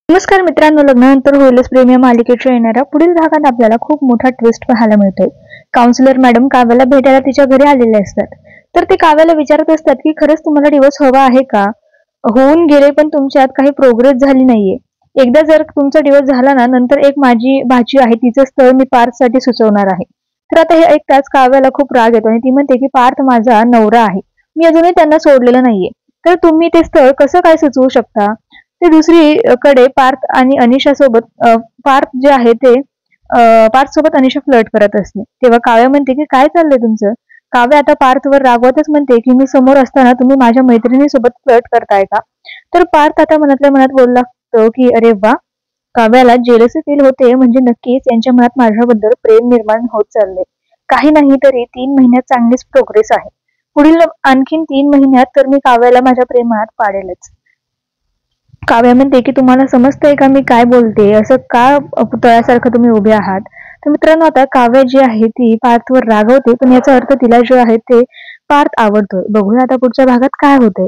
नमस्कार मित्रांनो, लग्नानंतर होईलच प्रेम या मालिकेच्या येणाऱ्या पुढील भागात आपल्याला खूप मोठा ट्विस्ट पाहायला मिळतोय. काउन्सिलर मॅडम काव्याला भेटायला तिच्या घरी आलेले असतात. तर ते काव्याला विचारत असतात की खरंच तुम्हाला डिवोर्स हवा आहे का? होऊन गेले पण तुमच्यात काही प्रोग्रेस झाली नाहीये. एकदा जर तुमचा डिवोर्स झाला ना, नंतर एक माझी भाची आहे, तिचं स्थळ मी पार्थसाठी सुचवणार आहे. तर आता हे ऐकताच काव्याला खूप राग येतो आणि ती म्हणते की पार्थ माझा नवरा आहे, मी अजूनही त्यांना सोडलेलं नाहीये. तर तुम्ही ते स्थळ कसं काय सुचवू शकता? ते दुसरीकडे पार्थ आणि अनिशा सोबत पार्थ जे आहे ते पार्थ सोबत अनिशा फ्लर्ट करत असते. तेव्हा काव्या म्हणते की काय चाललंय तुमचं? काव्या आता पार्थवर रागवतच म्हणते की मी समोर असताना तुम्ही माझ्या मैत्रिणीसोबत फ्लर्ट करताय का? तर पार्थ आता मनातल्या मनात बोलू लागतो की अरे वा, काव्याला जेलसी फील होते, म्हणजे नक्कीच यांच्या मनात माझ्याबद्दल प्रेम निर्माण होत चालले. काही नाही तरी 3 महिन्यात चांगलीच प्रोग्रेस आहे. पुढील आणखीन 3 महिन्यात तर मी काव्याला माझ्या प्रेमात पाडेलच. काव्या म्हणते की तुम्हाला समजतंय का मी काय बोलते? असं का पुतळ्यासारखं तुम्ही उभे आहात? तर मित्रांनो, आता काव्या जी आहे ती पार्थवर रागवते, पण याचा अर्थ तिला जो आहे ते पार्थ आवडतोय. बघूया आता पुढच्या भागात काय होतंय.